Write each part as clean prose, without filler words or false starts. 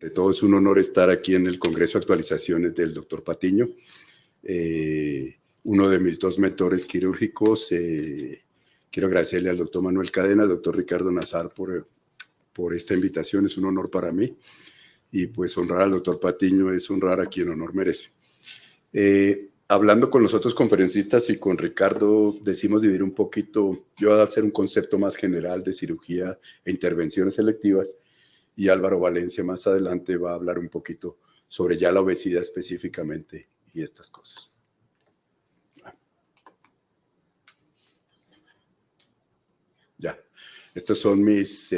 De todo es un honor estar aquí en el Congreso de Actualizaciones del Dr. Patiño, uno de mis dos mentores quirúrgicos. Quiero agradecerle al doctor Manuel Cadena, al doctor Ricardo Nazar por esta invitación. Es un honor para mí y pues honrar al doctor Patiño es honrar a quien honor merece. Hablando con los otros conferencistas y con Ricardo, decimos dividir un poquito. Yo voy a hacer un concepto más general de cirugía e intervenciones selectivas, y Álvaro Valencia más adelante va a hablar un poquito sobre ya la obesidad específicamente y estas cosas. Ya, estos son mis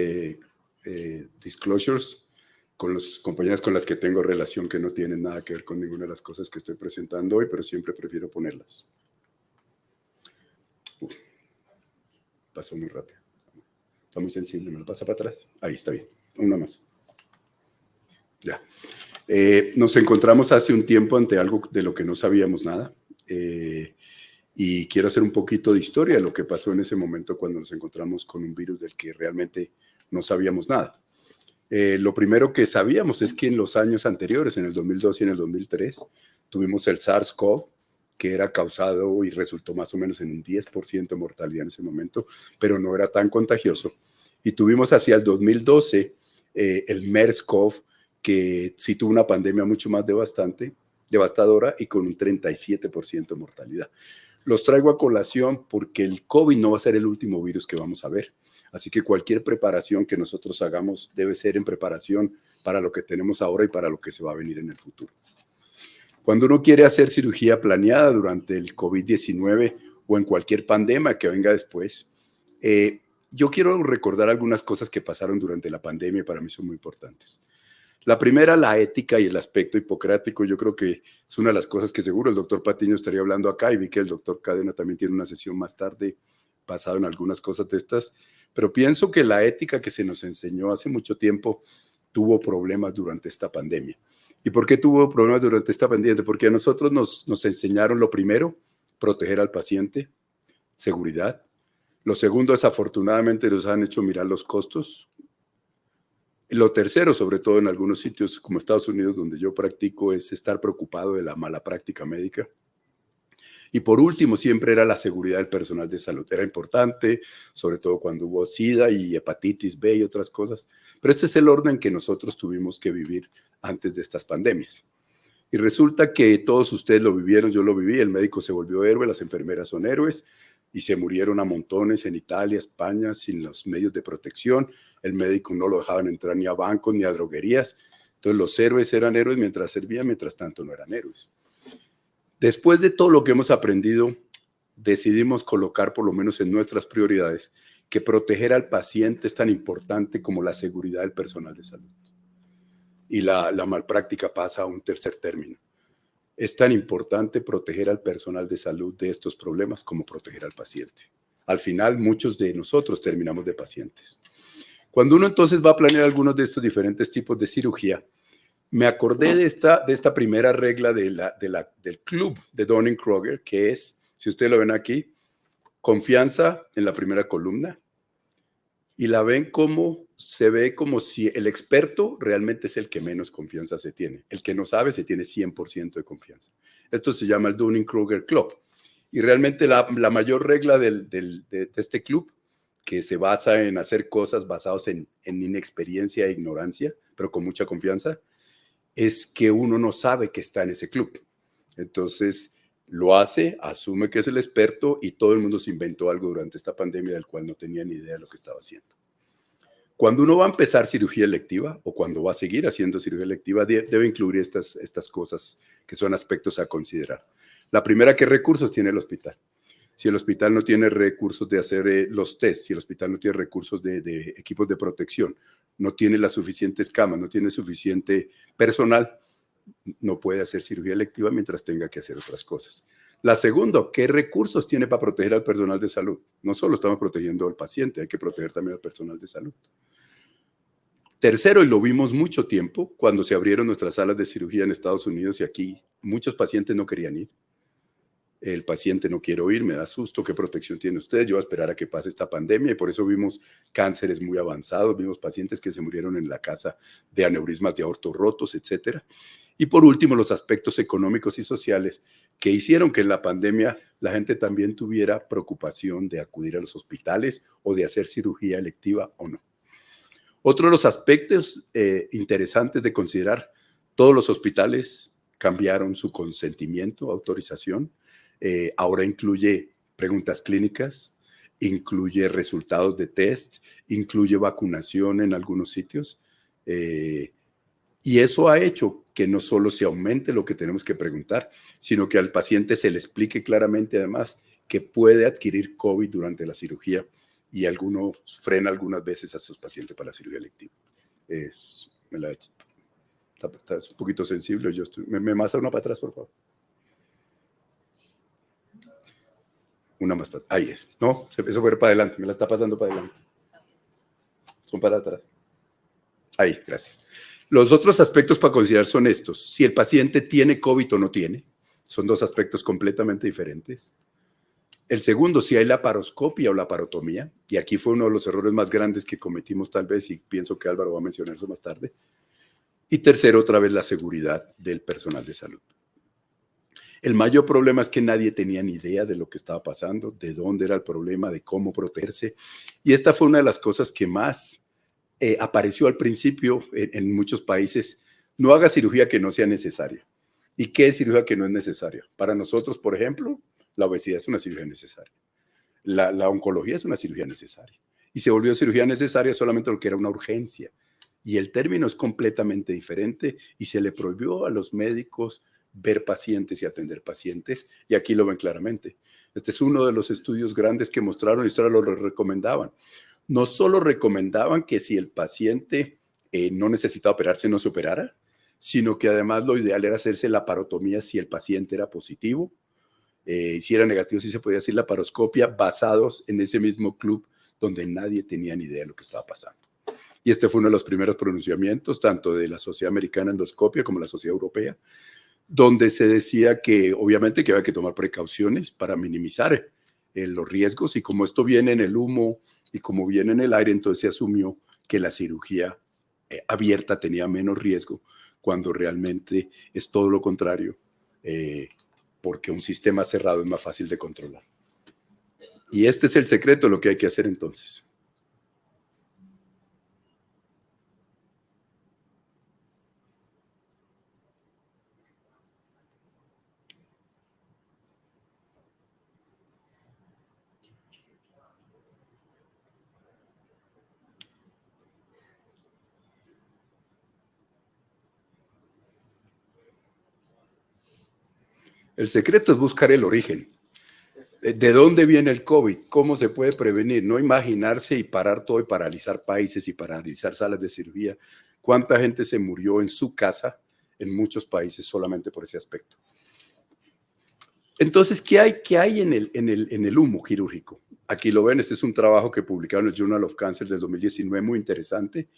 disclosures con las compañías con las que tengo relación, que no tienen nada que ver con ninguna de las cosas que estoy presentando hoy, pero siempre prefiero ponerlas. Pasó muy rápido. Está muy sensible, ¿me lo pasa para atrás? Ahí está bien, una más. Ya. Nos encontramos hace un tiempo ante algo de lo que no sabíamos nada, y quiero hacer un poquito de historia de lo que pasó en ese momento cuando nos encontramos con un virus del que realmente no sabíamos nada. Lo primero que sabíamos es que en los años anteriores, en el 2002 y en el 2003, tuvimos el SARS-CoV, que era causado y resultó más o menos en un 10% de mortalidad en ese momento, pero no era tan contagioso. Y tuvimos hacia el 2012 el MERS-CoV, que sí tuvo una pandemia mucho más devastadora y con un 37% de mortalidad. Los traigo a colación porque el COVID no va a ser el último virus que vamos a ver. Así que cualquier preparación que nosotros hagamos debe ser en preparación para lo que tenemos ahora y para lo que se va a venir en el futuro. Cuando uno quiere hacer cirugía planeada durante el COVID-19 o en cualquier pandemia que venga después, yo quiero recordar algunas cosas que pasaron durante la pandemia y para mí son muy importantes. La primera, la ética y el aspecto hipocrático. Yo creo que es una de las cosas que seguro el doctor Patiño estaría hablando acá, y vi que el doctor Cadena también tiene una sesión más tarde basado en algunas cosas de estas, pero pienso que la ética que se nos enseñó hace mucho tiempo tuvo problemas durante esta pandemia. ¿Y por qué tuvo problemas durante esta pandemia? Porque a nosotros nos enseñaron lo primero, proteger al paciente, seguridad. Lo segundo, desafortunadamente, nos han hecho mirar los costos. Lo tercero, sobre todo en algunos sitios como Estados Unidos, donde yo practico, es estar preocupado de la mala práctica médica. Y por último, siempre era la seguridad del personal de salud. Era importante, sobre todo cuando hubo SIDA y hepatitis B y otras cosas. Pero este es el orden que nosotros tuvimos que vivir antes de estas pandemias. Y resulta que todos ustedes lo vivieron, yo lo viví, el médico se volvió héroe, las enfermeras son héroes, y se murieron a montones en Italia, España, sin los medios de protección. El médico no lo dejaban entrar ni a bancos ni a droguerías. Entonces los héroes eran héroes mientras servían, mientras tanto no eran héroes. Después de todo lo que hemos aprendido, decidimos colocar, por lo menos en nuestras prioridades, que proteger al paciente es tan importante como la seguridad del personal de salud. Y la malpráctica pasa a un tercer término. Es tan importante proteger al personal de salud de estos problemas como proteger al paciente. Al final, muchos de nosotros terminamos de pacientes. Cuando uno entonces va a planear algunos de estos diferentes tipos de cirugía, me acordé de esta primera regla del club de Dunning-Kruger, que es, si ustedes lo ven aquí, confianza en la primera columna, y la ven como, se ve como si el experto realmente es el que menos confianza se tiene. El que no sabe se tiene 100% de confianza. Esto se llama el Dunning-Kruger Club. Y realmente la mayor regla de este club, que se basa en hacer cosas basadas en inexperiencia e ignorancia, pero con mucha confianza, es que uno no sabe que está en ese club. Entonces, lo hace, asume que es el experto, y todo el mundo se inventó algo durante esta pandemia del cual no tenía ni idea de lo que estaba haciendo. Cuando uno va a empezar cirugía electiva o cuando va a seguir haciendo cirugía electiva, debe incluir estas cosas que son aspectos a considerar. La primera, ¿qué recursos tiene el hospital? Si el hospital no tiene recursos de hacer los tests, si el hospital no tiene recursos de equipos de protección, no tiene las suficientes camas, no tiene suficiente personal, no puede hacer cirugía electiva mientras tenga que hacer otras cosas. La segunda, ¿qué recursos tiene para proteger al personal de salud? No solo estamos protegiendo al paciente, hay que proteger también al personal de salud. Tercero, y lo vimos mucho tiempo, cuando se abrieron nuestras salas de cirugía en Estados Unidos, y aquí muchos pacientes no querían ir. El paciente no quiere oír, me da susto, ¿qué protección tiene usted? Yo voy a esperar a que pase esta pandemia y por eso vimos cánceres muy avanzados, vimos pacientes que se murieron en la casa de aneurismas de aortos rotos, etcétera. Y por último, los aspectos económicos y sociales que hicieron que en la pandemia la gente también tuviera preocupación de acudir a los hospitales o de hacer cirugía electiva o no. Otro de los aspectos interesantes de considerar, todos los hospitales cambiaron su consentimiento, autorización. Ahora incluye preguntas clínicas, incluye resultados de test, incluye vacunación en algunos sitios. Y eso ha hecho que no solo se aumente lo que tenemos que preguntar, sino que al paciente se le explique claramente además que puede adquirir COVID durante la cirugía y alguno frena algunas veces a sus pacientes para la cirugía electiva. Es un poquito sensible. ¿Me pasa una para atrás, por favor? Una más para atrás. Ahí es. No, eso fue para adelante. Me la está pasando para adelante. Son para atrás. Ahí, gracias. Los otros aspectos para considerar son estos. Si el paciente tiene COVID o no tiene. Son dos aspectos completamente diferentes. El segundo, si hay laparoscopia o laparotomía. Y aquí fue uno de los errores más grandes que cometimos tal vez, y pienso que Álvaro va a mencionar eso más tarde. Y tercero, otra vez, la seguridad del personal de salud. El mayor problema es que nadie tenía ni idea de lo que estaba pasando, de dónde era el problema, de cómo protegerse. Y esta fue una de las cosas que más apareció al principio en muchos países. No haga cirugía que no sea necesaria. ¿Y qué es cirugía que no es necesaria? Para nosotros, por ejemplo, la obesidad es una cirugía necesaria. La oncología es una cirugía necesaria. Y se volvió cirugía necesaria solamente lo que era una urgencia. Y el término es completamente diferente y se le prohibió a los médicos ver pacientes y atender pacientes, y aquí lo ven claramente. Este es uno de los estudios grandes que mostraron, y esto lo recomendaban. No solo recomendaban que si el paciente no necesitaba operarse, no se operara, sino que además lo ideal era hacerse laparotomía si el paciente era positivo, si era negativo, si se podía hacer laparoscopia, basados en ese mismo club donde nadie tenía ni idea de lo que estaba pasando. Y este fue uno de los primeros pronunciamientos, tanto de la Sociedad Americana de Endoscopia como la Sociedad Europea, donde se decía que obviamente que había que tomar precauciones para minimizar los riesgos, y como esto viene en el humo y como viene en el aire, entonces se asumió que la cirugía abierta tenía menos riesgo, cuando realmente es todo lo contrario, porque un sistema cerrado es más fácil de controlar. Y este es el secreto de lo que hay que hacer entonces. El secreto es buscar el origen. ¿De dónde viene el COVID? ¿Cómo se puede prevenir? No imaginarse y parar todo y paralizar países y paralizar salas de cirugía. ¿Cuánta gente se murió en su casa en muchos países solamente por ese aspecto? Entonces, ¿qué hay en el humo quirúrgico? Aquí lo ven, este es un trabajo que publicaron en el Journal of Cancer del 2019, muy interesante.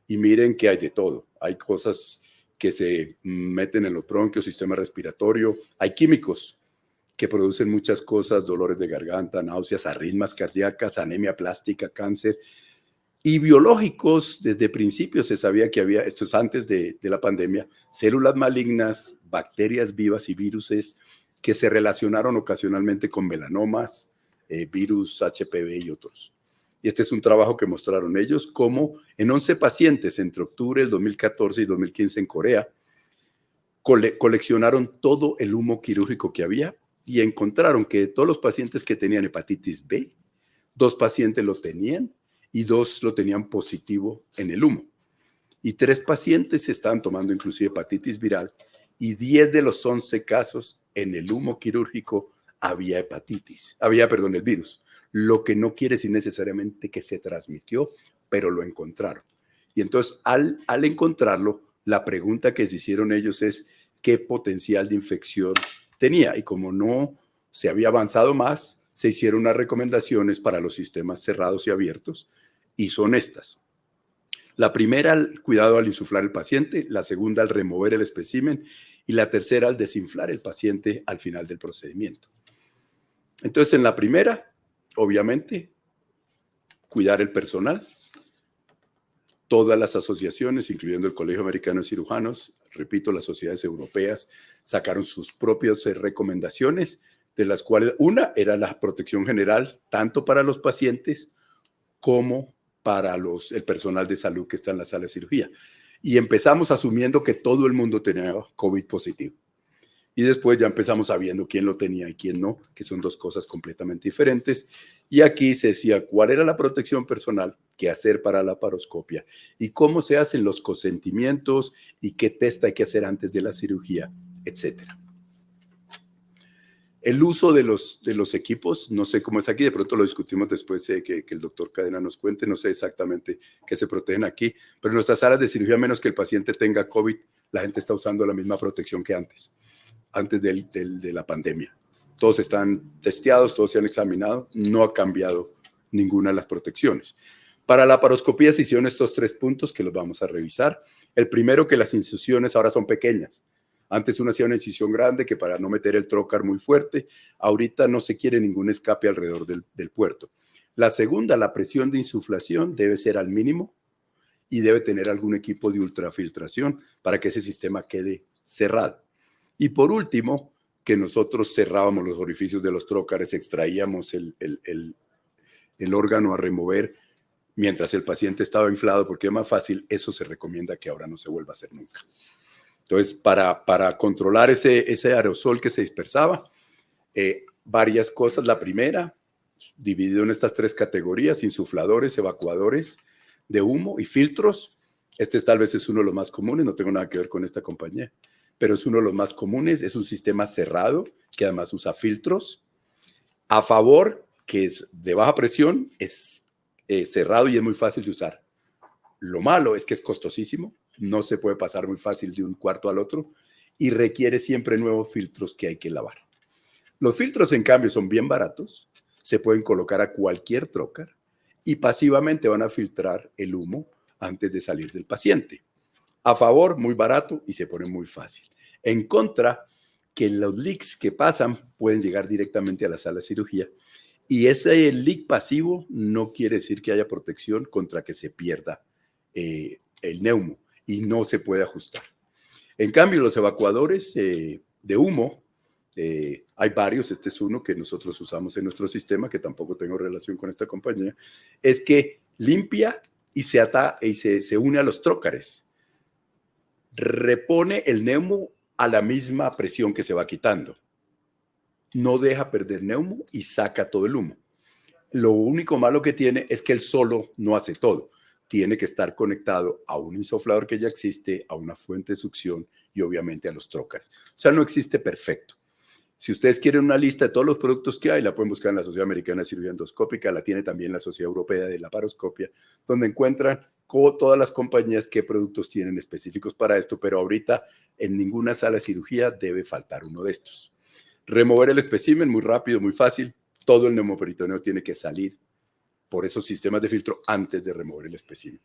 Y miren que hay de todo. Hay cosas que se meten en los bronquios, sistema respiratorio. Hay químicos que producen muchas cosas, dolores de garganta, náuseas, arritmias cardíacas, anemia plástica, cáncer. Y biológicos, desde principios se sabía que había, esto es antes de la pandemia, células malignas, bacterias vivas y viruses que se relacionaron ocasionalmente con melanomas, virus HPV y otros. Y este es un trabajo que mostraron ellos, cómo en 11 pacientes entre octubre del 2014 y 2015 en Corea, coleccionaron todo el humo quirúrgico que había y encontraron que de todos los pacientes que tenían hepatitis B, 2 pacientes lo tenían y 2 lo tenían positivo en el humo. Y 3 pacientes estaban tomando inclusive hepatitis viral, y 10 de los 11 casos en el humo quirúrgico había el virus. Lo que no quiere decir necesariamente que se transmitió, pero lo encontraron. Y entonces, al encontrarlo, la pregunta que se hicieron ellos es qué potencial de infección tenía. Y como no se había avanzado más, se hicieron unas recomendaciones para los sistemas cerrados y abiertos, y son estas. La primera, el cuidado al insuflar el paciente. La segunda, al remover el espécimen. Y la tercera, al desinflar el paciente al final del procedimiento. Entonces, en la primera, obviamente, cuidar el personal. Todas las asociaciones, incluyendo el Colegio Americano de Cirujanos, repito, las sociedades europeas, sacaron sus propias recomendaciones, de las cuales una era la protección general, tanto para los pacientes como para el personal de salud que está en la sala de cirugía. Y empezamos asumiendo que todo el mundo tenía COVID positivo. Y después ya empezamos sabiendo quién lo tenía y quién no, que son dos cosas completamente diferentes. Y aquí se decía cuál era la protección personal, qué hacer para la laparoscopia y cómo se hacen los consentimientos y qué test hay que hacer antes de la cirugía, etcétera. El uso de los equipos, no sé cómo es aquí, de pronto lo discutimos después de que el doctor Cadena nos cuente, no sé exactamente qué se protegen aquí, pero en nuestras salas de cirugía, a menos que el paciente tenga COVID, la gente está usando la misma protección que antes de la pandemia. Todos están testeados, todos se han examinado, no ha cambiado ninguna de las protecciones. Para la laparoscopía se hicieron estos 3 puntos que los vamos a revisar. El primero, que las incisiones ahora son pequeñas. Antes uno hacía una incisión grande que para no meter el trocar muy fuerte, ahorita no se quiere ningún escape alrededor del puerto. La segunda, la presión de insuflación debe ser al mínimo y debe tener algún equipo de ultrafiltración para que ese sistema quede cerrado. Y por último, que nosotros cerrábamos los orificios de los trócares, extraíamos el órgano a remover mientras el paciente estaba inflado, porque es más fácil. Eso se recomienda que ahora no se vuelva a hacer nunca. Entonces, para controlar ese aerosol que se dispersaba, varias cosas. La primera, dividido en estas 3 categorías: insufladores, evacuadores de humo y filtros. Tal vez es uno de los más comunes, no tengo nada que ver con esta compañía, pero es uno de los más comunes. Es un sistema cerrado que además usa filtros. A favor, que es de baja presión, es cerrado y es muy fácil de usar. Lo malo es que es costosísimo, no se puede pasar muy fácil de un cuarto al otro y requiere siempre nuevos filtros que hay que lavar. Los filtros, en cambio, son bien baratos, se pueden colocar a cualquier trocar y pasivamente van a filtrar el humo antes de salir del paciente. A favor, muy barato y se pone muy fácil. En contra, que los leaks que pasan pueden llegar directamente a la sala de cirugía, y ese leak pasivo no quiere decir que haya protección contra que se pierda el neumo y no se puede ajustar. En cambio, los evacuadores de humo, hay varios, este es uno que nosotros usamos en nuestro sistema, que tampoco tengo relación con esta compañía, es que limpia y se une a los trócares. Repone el neumo a la misma presión que se va quitando. No deja perder neumo y saca todo el humo. Lo único malo que tiene es que él solo no hace todo. Tiene que estar conectado a un insuflador que ya existe, a una fuente de succión y obviamente a los trócares. O sea, no existe perfecto. Si ustedes quieren una lista de todos los productos que hay, la pueden buscar en la Sociedad Americana de Cirugía Endoscópica, la tiene también la Sociedad Europea de Laparoscopia, donde encuentran todas las compañías qué productos tienen específicos para esto, pero ahorita en ninguna sala de cirugía debe faltar uno de estos. Remover el espécimen, muy rápido, muy fácil. Todo el neumoperitoneo tiene que salir por esos sistemas de filtro antes de remover el espécimen.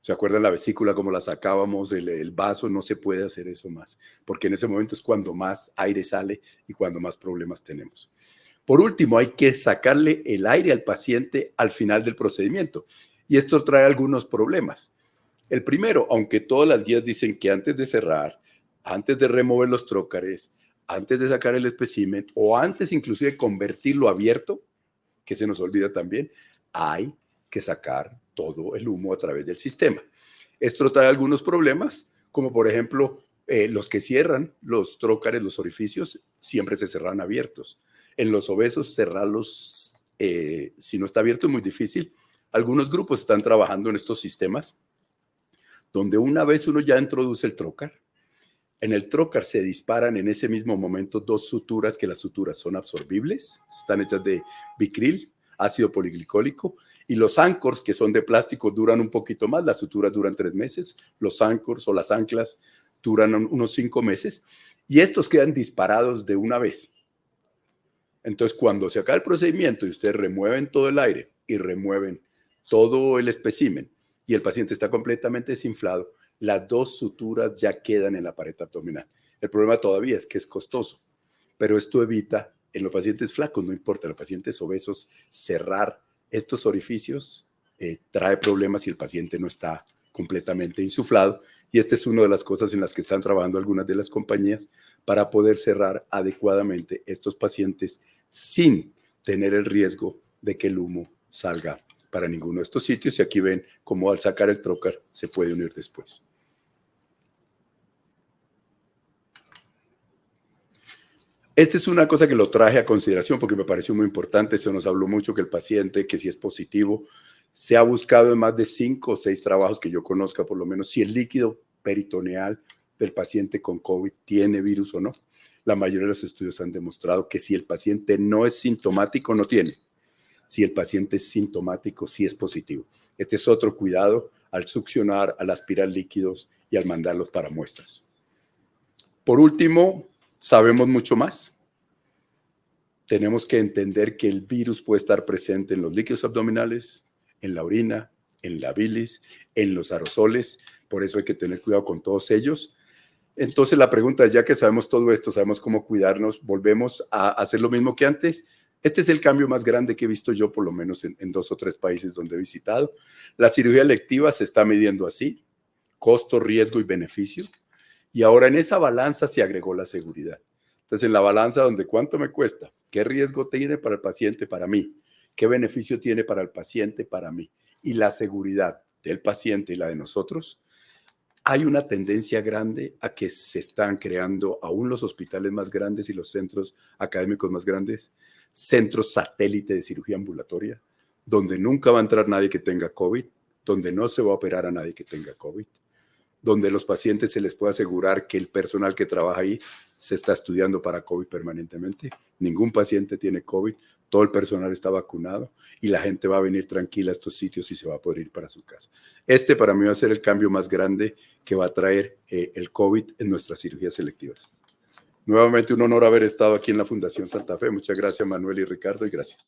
¿Se acuerdan la vesícula, como la sacábamos, el vaso? No se puede hacer eso más, porque en ese momento es cuando más aire sale y cuando más problemas tenemos. Por último, hay que sacarle el aire al paciente al final del procedimiento, y esto trae algunos problemas. El primero, aunque todas las guías dicen que antes de cerrar, antes de remover los trócares, antes de sacar el espécimen o antes inclusive de convertirlo abierto, que se nos olvida también, hay que sacar todo el humo a través del sistema. Esto trae algunos problemas, como por ejemplo, los que cierran los trócares, los orificios, siempre se cerran abiertos. En los obesos, cerrarlos, si no está abierto, es muy difícil. Algunos grupos están trabajando en estos sistemas, donde una vez uno ya introduce el trócar, en el trócar se disparan en ese mismo momento 2 suturas, que las suturas son absorbibles, están hechas de bicril, ácido poliglicólico, y los anchors, que son de plástico, duran un poquito más. Las suturas duran 3 meses, los anchors o las anclas duran unos 5 meses, y estos quedan disparados de una vez. Entonces, cuando se acaba el procedimiento y ustedes remueven todo el aire y remueven todo el espécimen y el paciente está completamente desinflado, las 2 suturas ya quedan en la pared abdominal. El problema todavía es que es costoso, pero esto evita En los pacientes flacos no importa, en los pacientes obesos cerrar estos orificios trae problemas si el paciente no está completamente insuflado, y esta es una de las cosas en las que están trabajando algunas de las compañías para poder cerrar adecuadamente estos pacientes sin tener el riesgo de que el humo salga para ninguno de estos sitios, y aquí ven cómo al sacar el trocar se puede unir después. Esta es una cosa que lo traje a consideración porque me pareció muy importante. Se nos habló mucho que el paciente, que si es positivo, se ha buscado en más de 5 o 6 trabajos que yo conozca, por lo menos, si el líquido peritoneal del paciente con COVID tiene virus o no. La mayoría de los estudios han demostrado que si el paciente no es sintomático, no tiene. Si el paciente es sintomático, sí es positivo. Este es otro cuidado al succionar, al aspirar líquidos y al mandarlos para muestras. Por último, sabemos mucho más. Tenemos que entender que el virus puede estar presente en los líquidos abdominales, en la orina, en la bilis, en los aerosoles. Por eso hay que tener cuidado con todos ellos. Entonces la pregunta es, ya que sabemos todo esto, sabemos cómo cuidarnos, ¿volvemos a hacer lo mismo que antes? Este es el cambio más grande que he visto yo, por lo menos en 2 o 3 países donde he visitado. La cirugía electiva se está midiendo así: costo, riesgo y beneficio. Y ahora en esa balanza se agregó la seguridad. Entonces, en la balanza donde cuánto me cuesta, qué riesgo tiene para el paciente, para mí, qué beneficio tiene para el paciente, para mí, y la seguridad del paciente y la de nosotros, hay una tendencia grande a que se están creando aún los hospitales más grandes y los centros académicos más grandes, centros satélite de cirugía ambulatoria, donde nunca va a entrar nadie que tenga COVID, donde no se va a operar a nadie que tenga COVID, donde los pacientes se les puede asegurar que el personal que trabaja ahí se está estudiando para COVID permanentemente. Ningún paciente tiene COVID, todo el personal está vacunado y la gente va a venir tranquila a estos sitios y se va a poder ir para su casa. Este para mí va a ser el cambio más grande que va a traer el COVID en nuestras cirugías selectivas. Nuevamente un honor haber estado aquí en la Fundación Santa Fe. Muchas gracias, Manuel y Ricardo, y gracias.